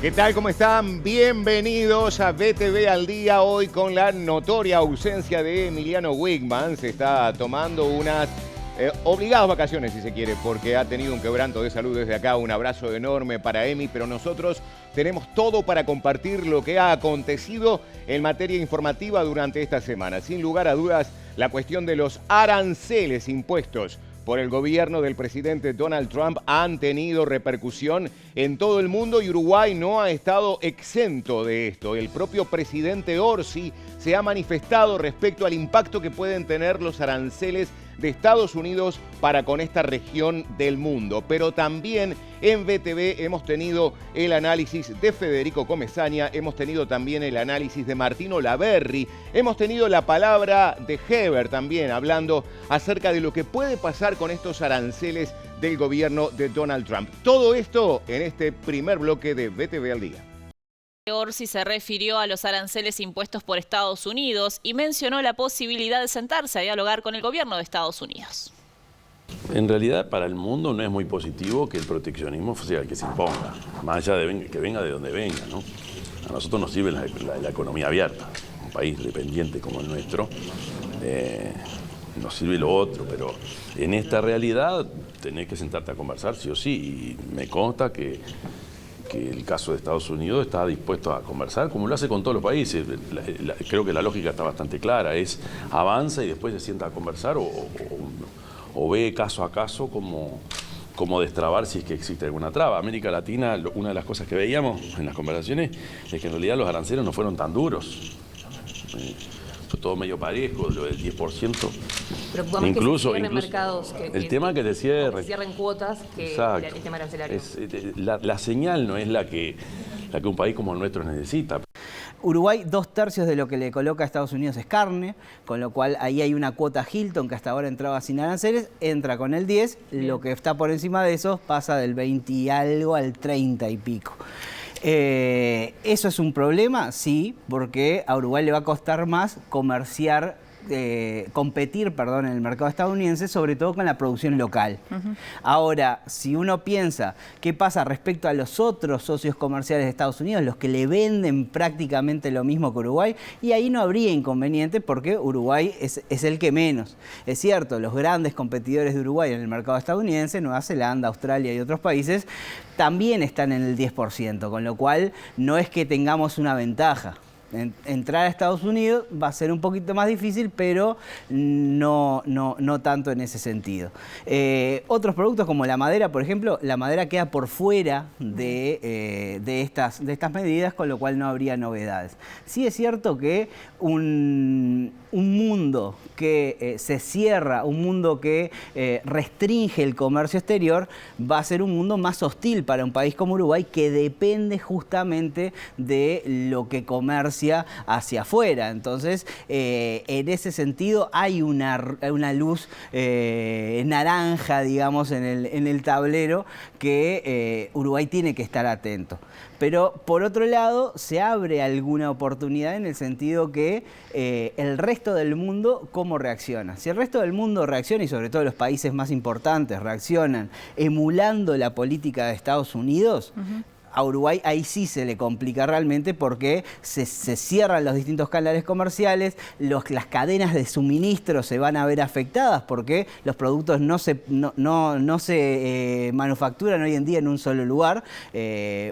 ¿Qué tal? ¿Cómo están? Bienvenidos a BTV al Día. Hoy con la notoria ausencia de Emiliano Wickman. Se está tomando unas obligadas vacaciones, si se quiere, porque ha tenido un quebranto de salud desde acá. Un abrazo enorme para Emi, pero nosotros tenemos todo para compartir lo que ha acontecido en materia informativa durante esta semana. Sin lugar a dudas, la cuestión de los aranceles impuestos por el gobierno del presidente Donald Trump han tenido repercusión en todo el mundo y Uruguay no ha estado exento de esto. El propio presidente Orsi se ha manifestado respecto al impacto que pueden tener los aranceles de Estados Unidos para con esta región del mundo. Pero también en BTV hemos tenido el análisis de Federico Comesaña, hemos tenido también el análisis de Martino Laverri, hemos tenido la palabra de Heber también hablando acerca de lo que puede pasar con estos aranceles del gobierno de Donald Trump. Todo esto en este primer bloque de BTV al Día. Orsi se refirió a los aranceles impuestos por Estados Unidos y mencionó la posibilidad de sentarse a dialogar con el gobierno de Estados Unidos. En realidad, para el mundo no es muy positivo que el proteccionismo sea el que se imponga, más allá de que venga de donde venga, ¿no? A nosotros nos sirve la economía abierta, un país dependiente como el nuestro, nos sirve lo otro, pero en esta realidad tenés que sentarte a conversar sí o sí, y me consta que el caso de Estados Unidos está dispuesto a conversar, como lo hace con todos los países. Creo que la lógica está bastante clara, es avanza y después se sienta a conversar o ve caso a caso cómo destrabar si es que existe alguna traba. América Latina, una de las cosas que veíamos en las conversaciones es que en realidad los aranceles no fueron tan duros. Fue todo medio parejo, lo del 10%. Pero incluso mercados el tema que te cierren. Que cierren cuotas que exacto. El tema arancelario. La señal no es la que un país como el nuestro necesita. Uruguay, 2/3 de lo que le coloca a Estados Unidos es carne, con lo cual ahí hay una cuota Hilton que hasta ahora entraba sin aranceles, entra con el 10, lo que está por encima de eso pasa del 20 y algo al 30 y pico. ¿Eso es un problema? Sí, porque a Uruguay le va a costar más competir en el mercado estadounidense, sobre todo con la producción local. Ahora, si uno piensa qué pasa respecto a los otros socios comerciales de Estados Unidos, los que le venden prácticamente lo mismo que Uruguay, y ahí no habría inconveniente porque Uruguay es el que menos. Es cierto, los grandes competidores de Uruguay en el mercado estadounidense, Nueva Zelanda, Australia y otros países, también están en el 10%, con lo cual no es que tengamos una ventaja. Entrar a Estados Unidos va a ser un poquito más difícil, pero no tanto en ese sentido. Otros productos como la madera, por ejemplo, la madera queda por fuera de estas medidas, con lo cual no habría novedades. Sí es cierto que un mundo que se cierra, un mundo que restringe el comercio exterior, va a ser un mundo más hostil para un país como Uruguay, que depende justamente de lo que comercia hacia afuera. Entonces, en ese sentido, hay una luz naranja, digamos, en el tablero que Uruguay tiene que estar atento. Pero, por otro lado, se abre alguna oportunidad en el sentido que el resto del mundo, ¿cómo reacciona? Si el resto del mundo reacciona, y sobre todo los países más importantes reaccionan emulando la política de Estados Unidos, a Uruguay ahí sí se le complica realmente porque se cierran los distintos canales comerciales, las cadenas de suministro se van a ver afectadas porque los productos no se manufacturan hoy en día en un solo lugar.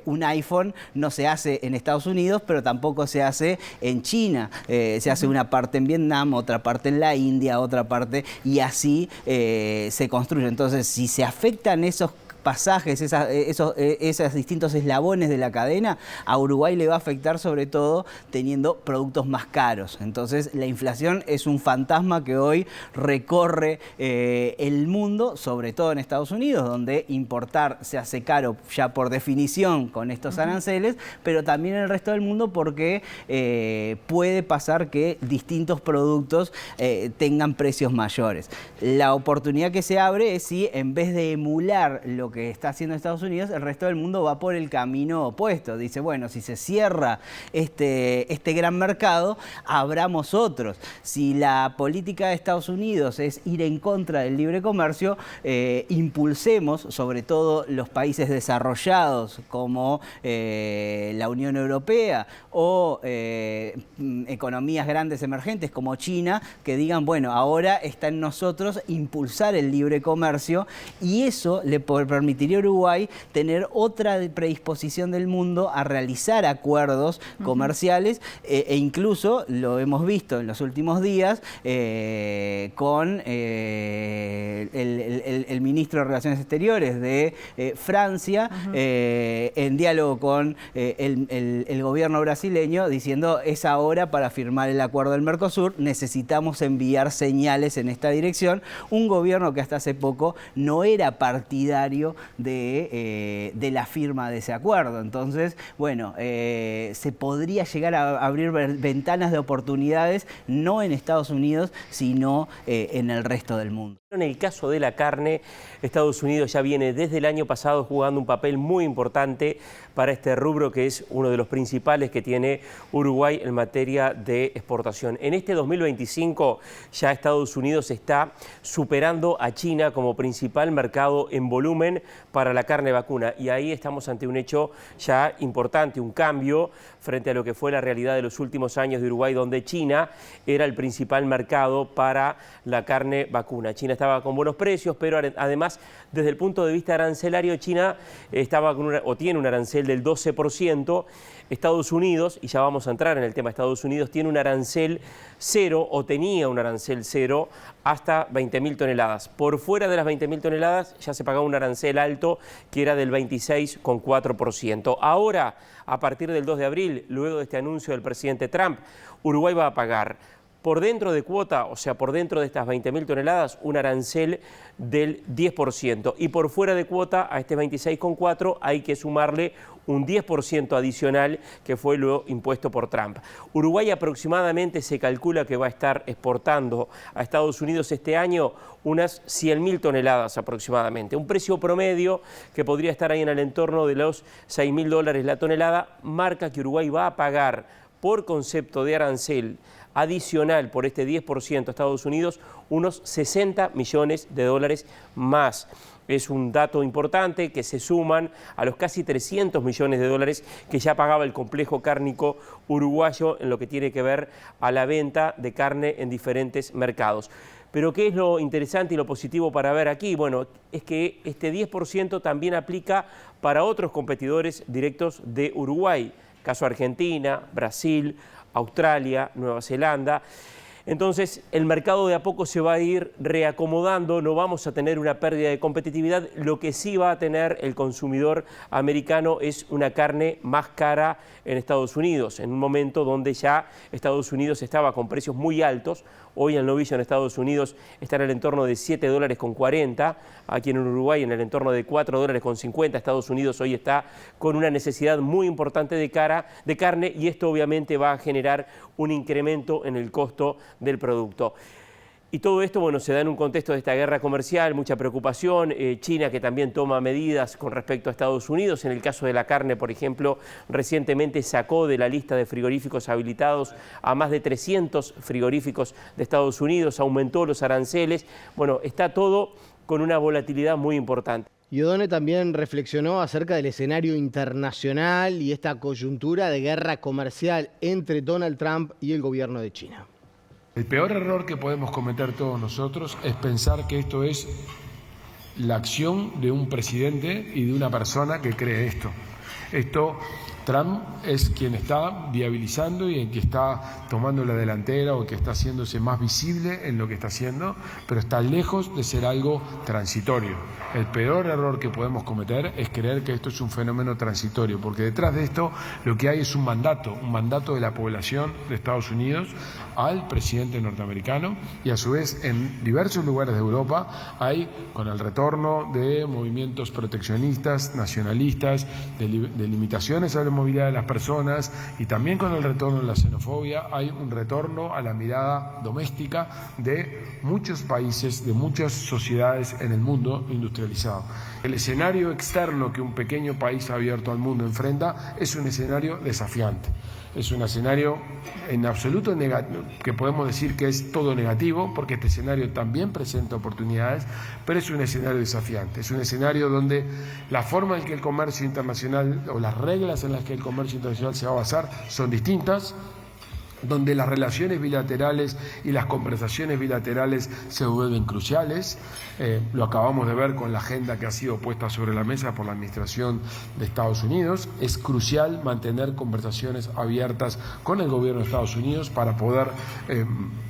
Un iPhone no se hace en Estados Unidos, pero tampoco se hace en China. Se hace una parte en Vietnam, otra parte en la India, otra parte, y así se construye. Entonces, si se afectan esos pasajes, esos distintos eslabones de la cadena, a Uruguay le va a afectar sobre todo teniendo productos más caros. Entonces la inflación es un fantasma que hoy recorre el mundo, sobre todo en Estados Unidos, donde importar se hace caro ya por definición con estos aranceles, pero también en el resto del mundo porque puede pasar que distintos productos tengan precios mayores. La oportunidad que se abre es si en vez de emular lo que está haciendo Estados Unidos, el resto del mundo va por el camino opuesto. Dice, bueno, si se cierra este gran mercado, abramos otros. Si la política de Estados Unidos es ir en contra del libre comercio, impulsemos, sobre todo los países desarrollados como la Unión Europea o economías grandes emergentes como China, que digan, bueno, ahora está en nosotros impulsar el libre comercio, y eso le permitiría a Uruguay tener otra predisposición del mundo a realizar acuerdos comerciales e incluso, lo hemos visto en los últimos días, con el ministro de Relaciones Exteriores de Francia, en diálogo con el gobierno brasileño, diciendo es ahora para firmar el acuerdo del Mercosur, necesitamos enviar señales en esta dirección. Un gobierno que hasta hace poco no era partidario de la firma de ese acuerdo. Entonces, bueno, se podría llegar a abrir ventanas de oportunidades, no en Estados Unidos, sino en el resto del mundo. En el caso de la carne, Estados Unidos ya viene desde el año pasado jugando un papel muy importante para este rubro, que es uno de los principales que tiene Uruguay en materia de exportación. En este 2025 ya Estados Unidos está superando a China como principal mercado en volumen para la carne vacuna, y ahí estamos ante un hecho ya importante, un cambio frente a lo que fue la realidad de los últimos años de Uruguay, donde China era el principal mercado para la carne vacuna. China estaba con buenos precios, pero además, desde el punto de vista arancelario, China estaba con tiene un arancel del 12%. Estados Unidos, y ya vamos a entrar en el tema, Estados Unidos tiene un arancel cero, o tenía un arancel cero, hasta 20.000 toneladas. Por fuera de las 20.000 toneladas ya se pagaba un arancel alto, que era del 26,4%. Ahora, a partir del 2 de abril, luego de este anuncio del presidente Trump, Uruguay va a pagar por dentro de cuota, o sea, por dentro de estas 20.000 toneladas, un arancel del 10%. Y por fuera de cuota, a este 26,4 hay que sumarle un 10% adicional que fue luego impuesto por Trump. Uruguay aproximadamente se calcula que va a estar exportando a Estados Unidos este año unas 100.000 toneladas aproximadamente. Un precio promedio que podría estar ahí en el entorno de los $6.000 la tonelada, marca que Uruguay va a pagar por concepto de arancel adicional por este 10% a Estados Unidos unos $60 millones más. Es un dato importante que se suman a los casi $300 millones que ya pagaba el complejo cárnico uruguayo en lo que tiene que ver a la venta de carne en diferentes mercados. Pero ¿qué es lo interesante y lo positivo para ver aquí? Bueno, es que este 10% también aplica para otros competidores directos de Uruguay, caso Argentina, Brasil, Australia, Nueva Zelanda. Entonces, el mercado de a poco se va a ir reacomodando, no vamos a tener una pérdida de competitividad. Lo que sí va a tener el consumidor americano es una carne más cara en Estados Unidos, en un momento donde ya Estados Unidos estaba con precios muy altos. Hoy el novillo en Estados Unidos está en el entorno de $7,40, aquí en Uruguay en el entorno de $4,50. Estados Unidos hoy está con una necesidad muy importante de carne, y esto obviamente va a generar un incremento en el costo del producto. Y todo esto, bueno, se da en un contexto de esta guerra comercial, mucha preocupación. China, que también toma medidas con respecto a Estados Unidos. En el caso de la carne, por ejemplo, recientemente sacó de la lista de frigoríficos habilitados a más de 300 frigoríficos de Estados Unidos, aumentó los aranceles. Bueno, está todo con una volatilidad muy importante. Y Odone también reflexionó acerca del escenario internacional y esta coyuntura de guerra comercial entre Donald Trump y el gobierno de China. El peor error que podemos cometer todos nosotros es pensar que esto es la acción de un presidente y de una persona que cree esto. Trump es quien está viabilizando y en que está tomando la delantera, o que está haciéndose más visible en lo que está haciendo, pero está lejos de ser algo transitorio. El peor error que podemos cometer es creer que esto es un fenómeno transitorio, porque detrás de esto lo que hay es un mandato de la población de Estados Unidos al presidente norteamericano, y a su vez en diversos lugares de Europa hay, con el retorno de movimientos proteccionistas, nacionalistas, de limitaciones a la movilidad de las personas y también con el retorno de la xenofobia, hay un retorno a la mirada doméstica de muchos países, de muchas sociedades en el mundo industrializado. El escenario externo que un pequeño país abierto al mundo enfrenta es un escenario desafiante. Es un escenario en absoluto que podemos decir que es todo negativo, porque este escenario también presenta oportunidades, pero es un escenario desafiante. Es un escenario donde la forma en que el comercio internacional o las reglas en las que el comercio internacional se va a basar son distintas, donde las relaciones bilaterales y las conversaciones bilaterales se vuelven cruciales. Lo acabamos de ver con la agenda que ha sido puesta sobre la mesa por la administración de Estados Unidos. Es crucial mantener conversaciones abiertas con el gobierno de Estados Unidos para poder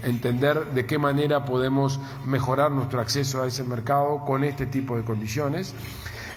entender de qué manera podemos mejorar nuestro acceso a ese mercado con este tipo de condiciones.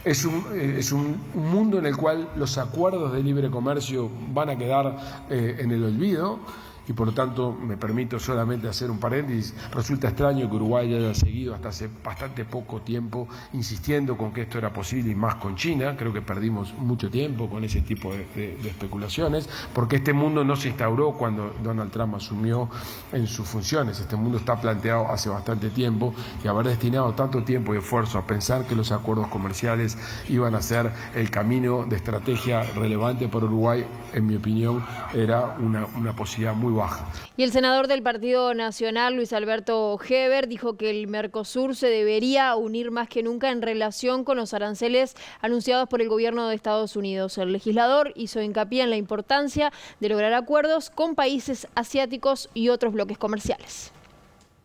Es un mundo en el cual los acuerdos de libre comercio van a quedar en el olvido y por lo tanto me permito solamente hacer un paréntesis. Resulta extraño que Uruguay haya seguido hasta hace bastante poco tiempo insistiendo con que esto era posible y más con China. Creo que perdimos mucho tiempo con ese tipo de especulaciones, porque este mundo no se instauró cuando Donald Trump asumió en sus funciones. Este mundo está planteado hace bastante tiempo y haber destinado tanto tiempo y esfuerzo a pensar que los acuerdos comerciales iban a ser el camino de estrategia relevante para Uruguay, en mi opinión, era una posibilidad muy baja. Y el senador del Partido Nacional, Luis Alberto Heber, dijo que el Mercosur se debería unir más que nunca en relación con los aranceles anunciados por el gobierno de Estados Unidos. El legislador hizo hincapié en la importancia de lograr acuerdos con países asiáticos y otros bloques comerciales.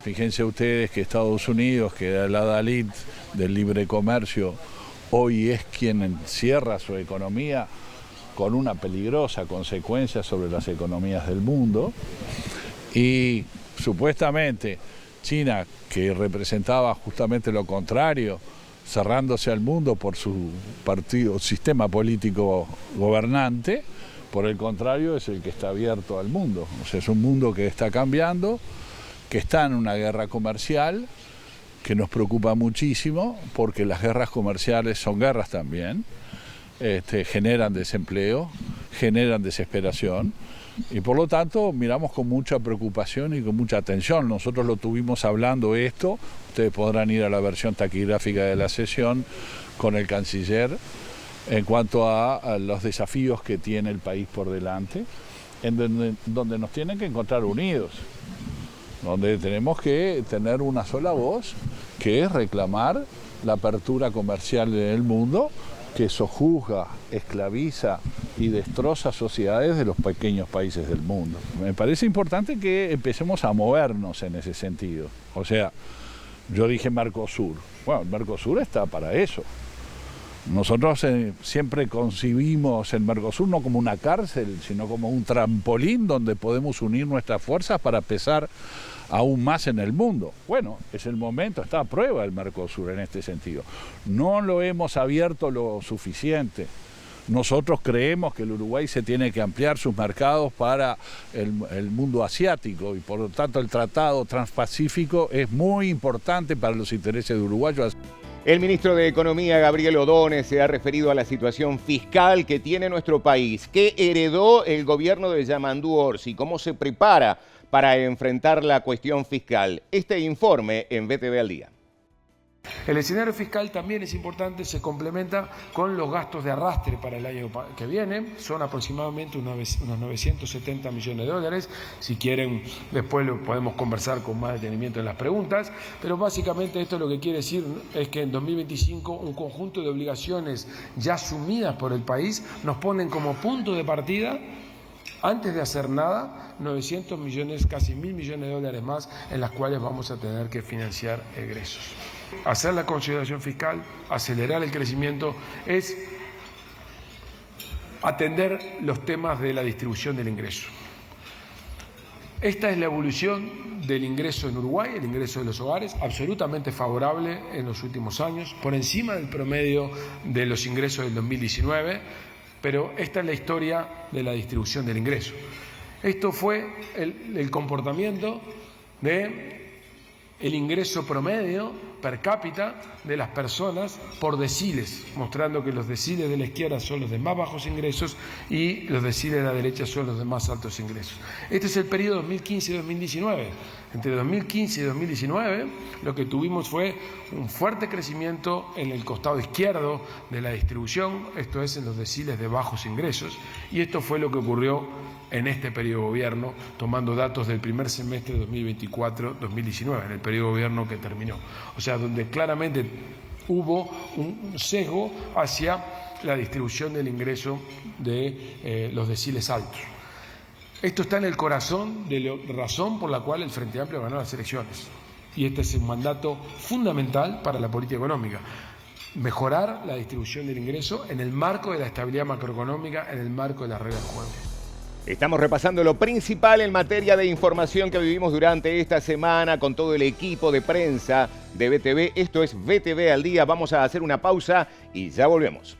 Fíjense ustedes que Estados Unidos, que era el adalid del libre comercio, hoy es quien cierra su economía con una peligrosa consecuencia sobre las economías del mundo, y supuestamente China, que representaba justamente lo contrario, cerrándose al mundo por su sistema político gobernante, por el contrario es el que está abierto al mundo. O sea, es un mundo que está cambiando, que está en una guerra comercial, que nos preocupa muchísimo, porque las guerras comerciales son guerras también. Generan desempleo, generan desesperación y por lo tanto miramos con mucha preocupación y con mucha atención. Nosotros lo tuvimos hablando esto, ustedes podrán ir a la versión taquigráfica de la sesión con el canciller en cuanto a los desafíos que tiene el país por delante, en donde nos tienen que encontrar unidos, donde tenemos que tener una sola voz, que es reclamar la apertura comercial en el mundo, que sojuzga, esclaviza y destroza sociedades de los pequeños países del mundo. Me parece importante que empecemos a movernos en ese sentido. O sea, yo dije Mercosur. Bueno, el Mercosur está para eso. Nosotros siempre concibimos el Mercosur no como una cárcel, sino como un trampolín donde podemos unir nuestras fuerzas para pesar aún más en el mundo. Bueno, es el momento, está a prueba el Mercosur en este sentido. No lo hemos abierto lo suficiente. Nosotros creemos que el Uruguay se tiene que ampliar sus mercados para el mundo asiático y por lo tanto el Tratado Transpacífico es muy importante para los intereses de Uruguay. El ministro de Economía, Gabriel Ordóñez, se ha referido a la situación fiscal que tiene nuestro país. ¿Qué heredó el gobierno de Yamandú Orsi? ¿Cómo se prepara para enfrentar la cuestión fiscal? Este informe en BTV al Día. El escenario fiscal también es importante, se complementa con los gastos de arrastre para el año que viene, son aproximadamente unos 970 millones de dólares, si quieren después lo podemos conversar con más detenimiento en las preguntas, pero básicamente esto lo que quiere decir es que en 2025 un conjunto de obligaciones ya asumidas por el país nos ponen como punto de partida, antes de hacer nada, 900 millones, casi 1.000 millones de dólares más en las cuales vamos a tener que financiar egresos. Hacer la consolidación fiscal, acelerar el crecimiento, es atender los temas de la distribución del ingreso. Esta es la evolución del ingreso en Uruguay, el ingreso de los hogares, absolutamente favorable en los últimos años, por encima del promedio de los ingresos del 2019, pero esta es la historia de la distribución del ingreso. Esto fue el comportamiento del ingreso promedio per cápita de las personas por deciles, mostrando que los deciles de la izquierda son los de más bajos ingresos y los deciles de la derecha son los de más altos ingresos. Este es el periodo 2015-2019. Entre 2015 y 2019 lo que tuvimos fue un fuerte crecimiento en el costado izquierdo de la distribución, esto es en los deciles de bajos ingresos, y esto fue lo que ocurrió en este periodo de gobierno, tomando datos del primer semestre de 2024-2019, en el periodo de gobierno que terminó. O sea, donde claramente hubo un sesgo hacia la distribución del ingreso de los deciles altos. Esto está en el corazón de la razón por la cual el Frente Amplio ganó las elecciones. Y este es un mandato fundamental para la política económica. Mejorar la distribución del ingreso en el marco de la estabilidad macroeconómica, en el marco de las reglas del juego. Estamos repasando lo principal en materia de información que vivimos durante esta semana con todo el equipo de prensa de BTV. Esto es BTV al día. Vamos a hacer una pausa y ya volvemos.